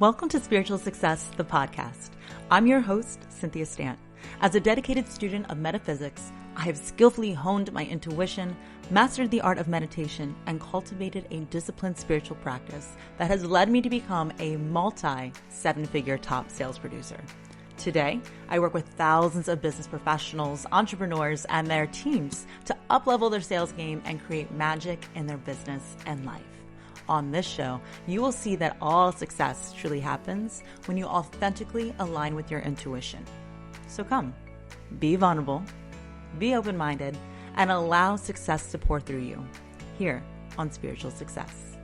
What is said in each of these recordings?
Welcome to Spiritual Success, the podcast. I'm your host, Cynthia Stant. As a dedicated student of metaphysics, I have skillfully honed my intuition, mastered the art of meditation, and cultivated a disciplined spiritual practice that has led me to become a multi-seven-figure top sales producer. Today, I work with thousands of business professionals, entrepreneurs, and their teams to up-level their sales game and create magic in their business and life. On this show, you will see that all success truly happens when you authentically align with your intuition. So come, be vulnerable, be open-minded, and allow success to pour through you here on Spiritual Success.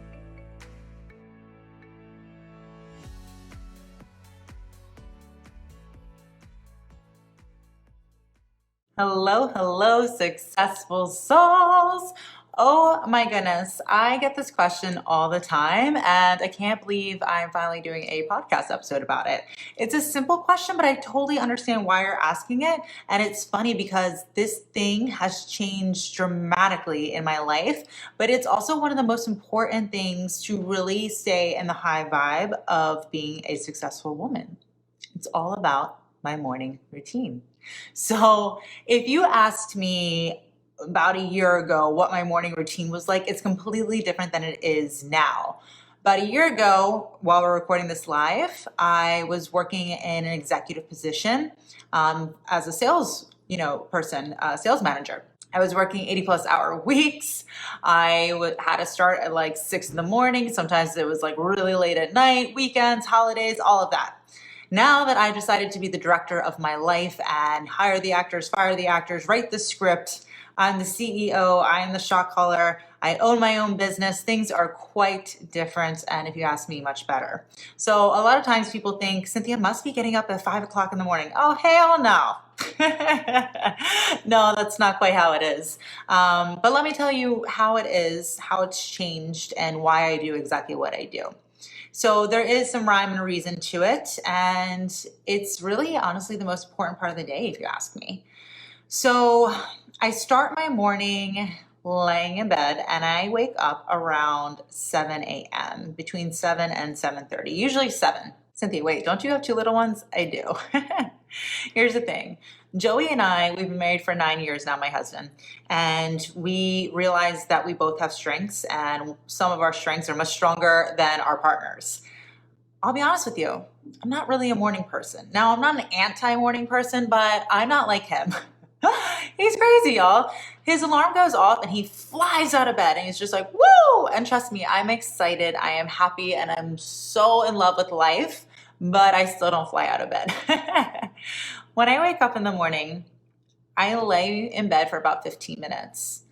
Hello, successful souls. Oh my goodness, I get this question all the time, and I can't believe I'm finally doing a podcast episode about it. It's a simple question, but I totally understand why you're asking it. And it's funny because this thing has changed dramatically in my life, but it's also one of the most important things to really stay in the high vibe of being a successful woman. It's all about my morning routine. So if you asked me about a year ago what my morning routine was like, it's completely different than it is now. About a year ago, while we're recording this live, I was working in an executive position as a sales sales manager. I was working 80+ hour weeks. I had to start at like 6 in the morning. Sometimes it was like really late at night, weekends, holidays, all of that. Now that I decided to be the director of my life and hire the actors, fire the actors, write the script, I'm the CEO, I am the shot caller, I own my own business, things are quite different, and if you ask me, much better. So a lot of times people think, Cynthia must be getting up at 5 o'clock in the morning. Oh, hell no. No, that's not quite how it is. But let me tell you how it is, how it's changed, and why I do exactly what I do. So there is some rhyme and reason to it, and it's really honestly the most important part of the day, if you ask me. So I start my morning laying in bed, and I wake up around 7 a.m., between 7 and 7:30, usually 7. Cynthia, wait, don't you have 2 little ones? I do. Here's the thing. Joey and I, we've been married for 9 years now, my husband, and we realized that we both have strengths, and some of our strengths are much stronger than our partners. I'll be honest with you, I'm not really a morning person. Now, I'm not an anti-morning person, but I'm not like him. He's crazy, y'all. His alarm goes off and he flies out of bed and he's just like, woo! And trust me, I'm excited, I am happy, and I'm so in love with life, but I still don't fly out of bed. When I wake up in the morning, I lay in bed for about 15 minutes.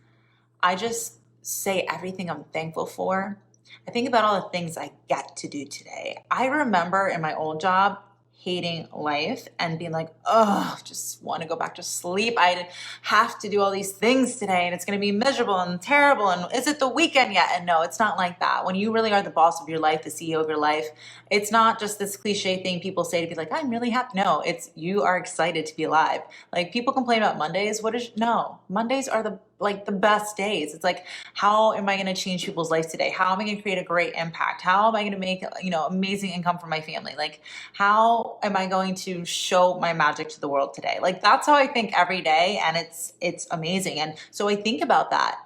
I just say everything I'm thankful for. I think about all the things I get to do today. I remember in my old job, hating life and being like, oh, just want to go back to sleep. I have to do all these things today and it's going to be miserable and terrible. And is it the weekend yet? And no, it's not like that. When you really are the boss of your life, the CEO of your life, it's not just this cliche thing people say to be like, I'm really happy. No, it's you are excited to be alive. Like people complain about Mondays. No, Mondays are the best days. It's like, how am I going to change people's lives today? How am I going to create a great impact? How am I going to make, amazing income for my family? Like, how am I going to show my magic to the world today? Like, that's how I think every day. And it's amazing. And so I think about that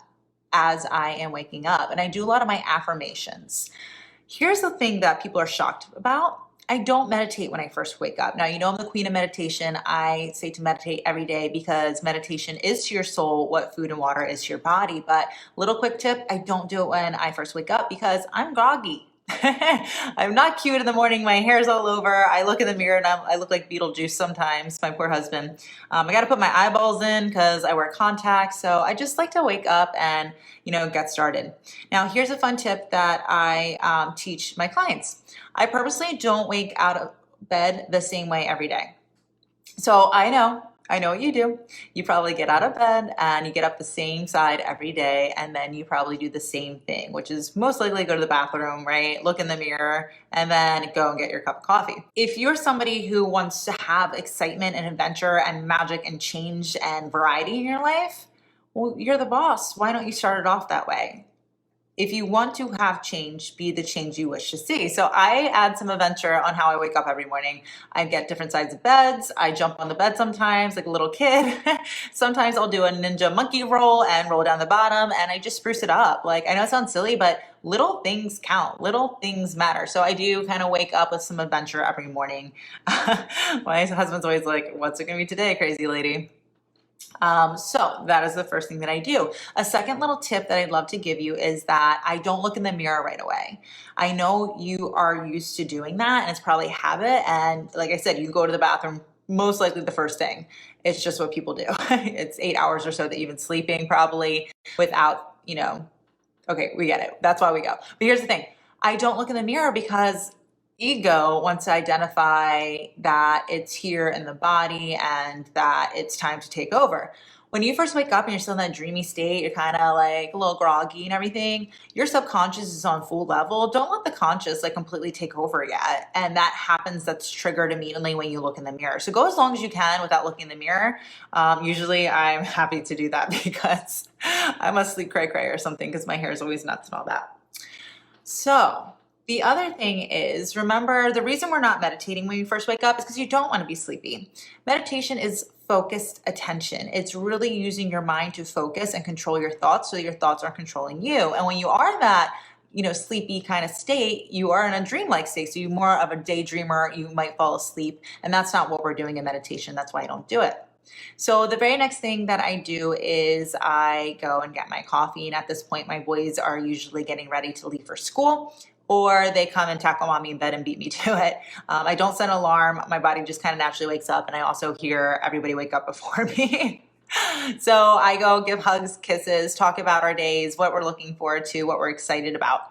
as I am waking up, and I do a lot of my affirmations. Here's the thing that people are shocked about. I don't meditate when I first wake up. Now, I'm the queen of meditation. I say to meditate every day because meditation is to your soul what food and water is to your body. But little quick tip, I don't do it when I first wake up because I'm groggy. I'm not cute in the morning. My hair's all over. I look in the mirror and I look like Beetlejuice sometimes, my poor husband. I got to put my eyeballs in because I wear contacts. So I just like to wake up and, get started. Now, here's a fun tip that I teach my clients. I purposely don't wake out of bed the same way every day. So I know what you do. You probably get out of bed and you get up the same side every day, and then you probably do the same thing, which is most likely go to the bathroom, right? Look in the mirror and then go and get your cup of coffee. If you're somebody who wants to have excitement and adventure and magic and change and variety in your life, well, you're the boss. Why don't you start it off that way? if you want to have change, be the change you wish to see. So I add some adventure on how I wake up every morning. I get different sides of beds. I jump on the bed sometimes like a little kid. Sometimes I'll do a ninja monkey roll and roll down the bottom, and I just spruce it up. Like, I know it sounds silly, but little things count. Little things matter. So I do kind of wake up with some adventure every morning. My husband's always like, "What's it going to be today, crazy lady?" So that is the first thing that I do. A second little tip that I'd love to give you is that I don't look in the mirror right away. I know you are used to doing that, and it's probably habit. And like I said, you go to the bathroom most likely the first thing. It's just what people do. It's 8 hours or so that you've been sleeping probably without, okay, we get it. That's why we go. But here's the thing. I don't look in the mirror because ego wants to identify that it's here in the body and that it's time to take over. When you first wake up and you're still in that dreamy state, you're kind of like a little groggy and everything, your subconscious is on full level. Don't let the conscious like completely take over yet. And that happens, that's triggered immediately when you look in the mirror. So go as long as you can without looking in the mirror. Usually I'm happy to do that because I must sleep cray cray or something because my hair is always nuts and all that. So the other thing is, remember, the reason we're not meditating when you first wake up is because you don't want to be sleepy. Meditation is focused attention. It's really using your mind to focus and control your thoughts so that your thoughts aren't controlling you. And when you are in that, sleepy kind of state, you are in a dreamlike state. So you're more of a daydreamer. You might fall asleep. And that's not what we're doing in meditation. That's why I don't do it. So the very next thing that I do is I go and get my coffee. And at this point, my boys are usually getting ready to leave for school, or they come and tackle mommy in bed and beat me to it. I don't set an alarm. My body just kind of naturally wakes up, and I also hear everybody wake up before me. So I go give hugs, kisses, talk about our days, what we're looking forward to, what we're excited about.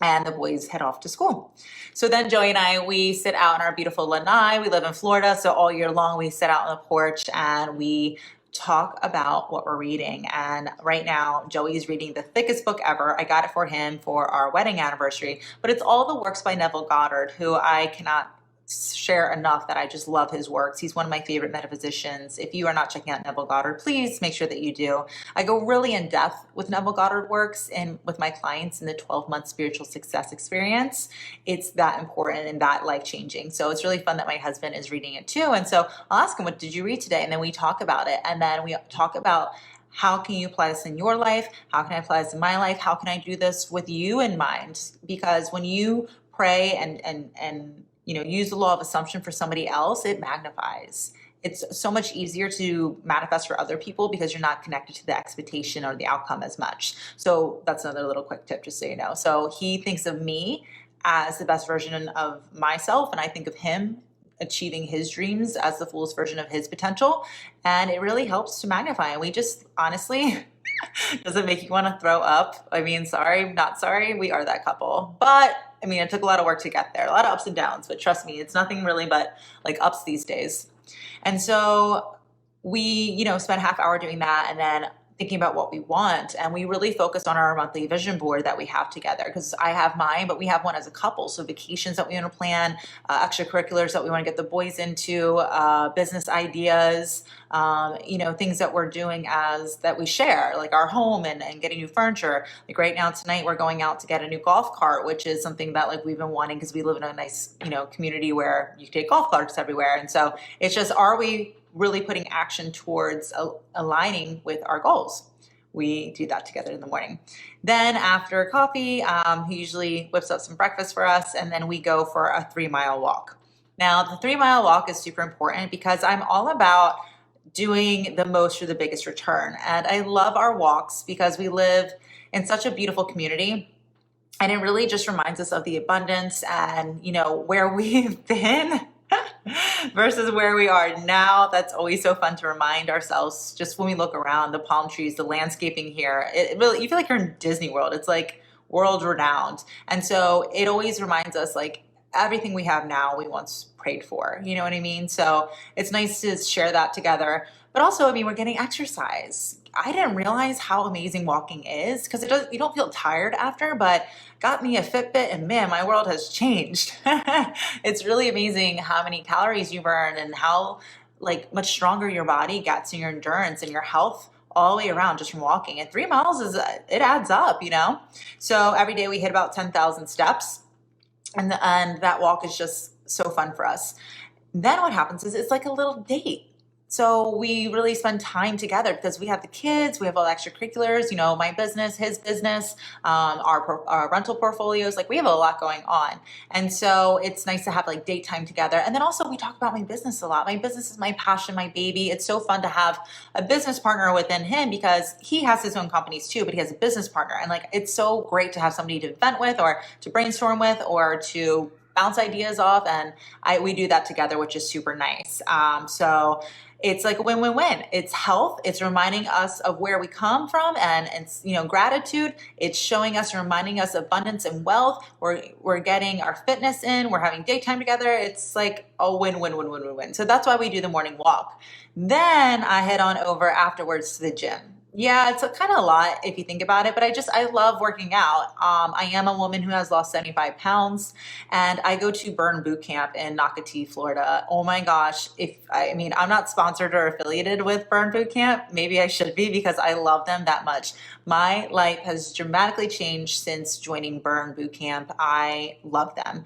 And the boys head off to school. So then Joey and I, we sit out in our beautiful lanai. We live in Florida, so all year long we sit out on the porch and we talk about what we're reading. And right now, Joey's reading the thickest book ever. I got it for him for our wedding anniversary, but it's all the works by Neville Goddard, who I cannot share enough that I just love his works. He's one of my favorite metaphysicians. If you are not checking out Neville Goddard, please make sure that you do. I go really in depth with Neville Goddard works and with my clients in the 12-month spiritual success experience. It's that important and that life-changing. So it's really fun that my husband is reading it too. And so I'll ask him, what did you read today? And then we talk about it. And then we talk about how can you apply this in your life? How can I apply this in my life? How can I do this with you in mind? Because when you pray and use the law of assumption for somebody else, it magnifies. It's so much easier to manifest for other people because you're not connected to the expectation or the outcome as much. So that's another little quick tip, just so you know. So he thinks of me as the best version of myself, and I think of him achieving his dreams as the fullest version of his potential. And it really helps to magnify. And we just honestly, does it make you want to throw up? I mean, sorry, not sorry. We are that couple. But I mean, it took a lot of work to get there, a lot of ups and downs, but trust me, it's nothing really but like ups these days. And so we, spent half hour doing that and then thinking about what we want. And we really focused on our monthly vision board that we have together, because I have mine, but we have one as a couple. So vacations that we want to plan, extracurriculars that we want to get the boys into, business ideas, things that we're doing as that we share, like our home and getting new furniture. Like right now, tonight, we're going out to get a new golf cart, which is something that like we've been wanting because we live in a nice, community where you take golf carts everywhere. And so it's just, are we really putting action towards aligning with our goals? We do that together in the morning. Then after coffee, he usually whips up some breakfast for us, and then we go for a 3-mile walk. Now, the 3-mile walk is super important because I'm all about doing the most for the biggest return. And I love our walks because we live in such a beautiful community. And it really just reminds us of the abundance and, where we've been versus where we are now. That's always so fun to remind ourselves. Just when we look around, the palm trees, the landscaping here, it really, you feel like you're in Disney World. It's like world renowned. And so it always reminds us like everything we have now, we once prayed for, you know what I mean? So it's nice to share that together. But also, we're getting exercise. I didn't realize how amazing walking is because you don't feel tired after, but got me a Fitbit and man, my world has changed. It's really amazing how many calories you burn and how much stronger your body gets and your endurance and your health all the way around just from walking. And 3 miles it adds up, So every day we hit about 10,000 steps. And that walk is just so fun for us. Then what happens is it's like a little date. So we really spend time together because we have the kids, we have all the extracurriculars, my business, his business, our rental portfolios, like we have a lot going on. And so it's nice to have like date time together. And then also we talk about my business a lot. My business is my passion, my baby. It's so fun to have a business partner within him because he has his own companies too, but he has a business partner. And like, it's so great to have somebody to vent with or to brainstorm with or to bounce ideas off. And we do that together, which is super nice. So it's like a win-win-win. It's health. It's reminding us of where we come from and it's, gratitude. It's showing us, reminding us abundance and wealth. We're getting our fitness in. We're having daytime together. It's like a win-win-win-win-win-win. So that's why we do the morning walk. Then I head on over afterwards to the gym. Yeah, it's kind of a lot if you think about it, but I love working out. I am a woman who has lost 75 pounds and I go to Burn Boot Camp in Nocatee, Florida. Oh my gosh. I'm not sponsored or affiliated with Burn Boot Camp. Maybe I should be because I love them that much. My life has dramatically changed since joining Burn Boot Camp. I love them.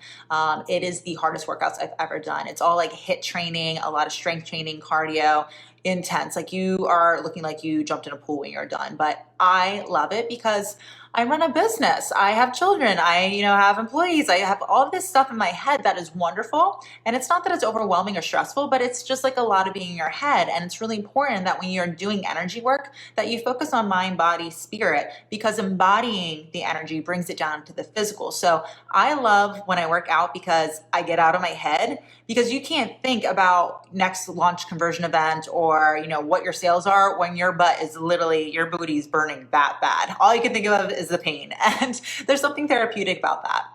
It is the hardest workouts I've ever done. It's all like HIIT training, a lot of strength training, cardio, intense. Like you are looking like you jumped in a pool when you're done. But I love it because I run a business. I have children. I, have employees. I have all this stuff in my head that is wonderful. And it's not that it's overwhelming or stressful, but it's just like a lot of being in your head. And it's really important that when you're doing energy work, that you focus on mind, body, spirit, because embodying the energy brings it down to the physical. So I love when I work out because I get out of my head because you can't think about next launch conversion event or, what your sales are when your butt is literally, your booty's burning that bad. All you can think of is the pain. And there's something therapeutic about that.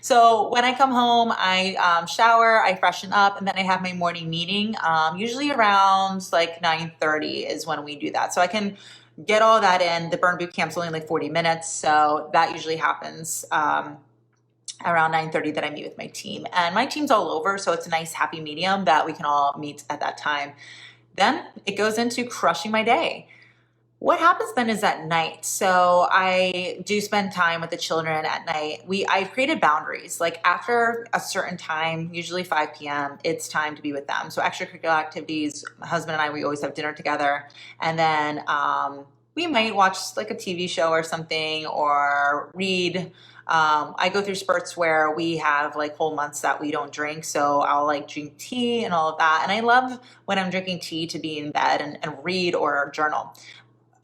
So when I come home, I shower, I freshen up, and then I have my morning meeting. Usually around like 9:30 is when we do that. So I can get all that in. The Burn Boot Camp's only like 40 minutes. So that usually happens around 9:30 that I meet with my team. And my team's all over, so it's a nice happy medium that we can all meet at that time. Then it goes into crushing my day. What happens then is at night. So I do spend time with the children at night. I've created boundaries. Like after a certain time, usually 5 p.m., it's time to be with them. So extracurricular activities, my husband and I, we always have dinner together. And then we might watch like a TV show or something or read. I go through spurts where we have like whole months that we don't drink. So I'll like drink tea and all of that. And I love when I'm drinking tea to be in bed and read or journal.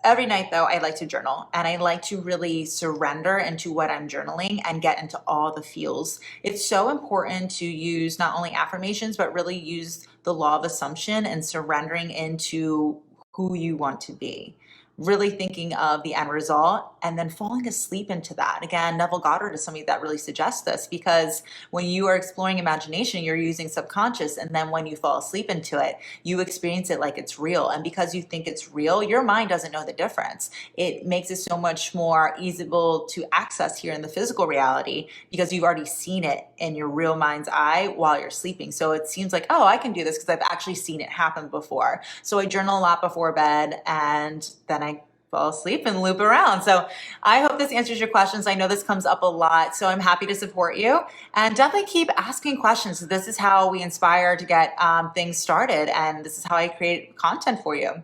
Every night though, I like to journal and I like to really surrender into what I'm journaling and get into all the feels. It's so important to use not only affirmations, but really use the law of assumption and surrendering into who you want to be. Really thinking of the end result and then falling asleep into that. Again, Neville Goddard is somebody that really suggests this because when you are exploring imagination, you're using subconscious. And then when you fall asleep into it, you experience it like it's real. And because you think it's real, your mind doesn't know the difference. It makes it so much more easable to access here in the physical reality because you've already seen it in your real mind's eye while you're sleeping. So it seems like, oh, I can do this because I've actually seen it happen before. So I journal a lot before bed and then I fall asleep and loop around. So I hope this answers your questions. I know this comes up a lot, so I'm happy to support you. And definitely keep asking questions. This is how we inspire to get things started, and this is how I create content for you.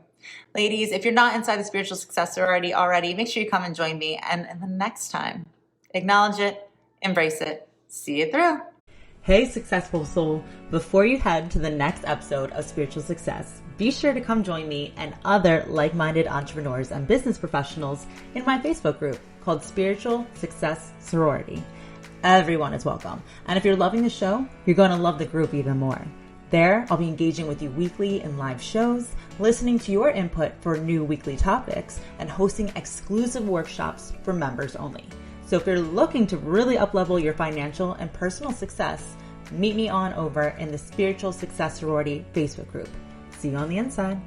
Ladies, if you're not inside the Spiritual Success Sorority already, make sure you come and join me. And the next time, acknowledge it, embrace it, see it through. Hey, successful soul. Before you head to the next episode of Spiritual Success, be sure to come join me and other like-minded entrepreneurs and business professionals in my Facebook group called Spiritual Success Sorority. Everyone is welcome. And if you're loving the show, you're going to love the group even more. There, I'll be engaging with you weekly in live shows, listening to your input for new weekly topics, and hosting exclusive workshops for members only. So if you're looking to really up-level your financial and personal success, meet me on over in the Spiritual Success Sorority Facebook group. See you on the inside.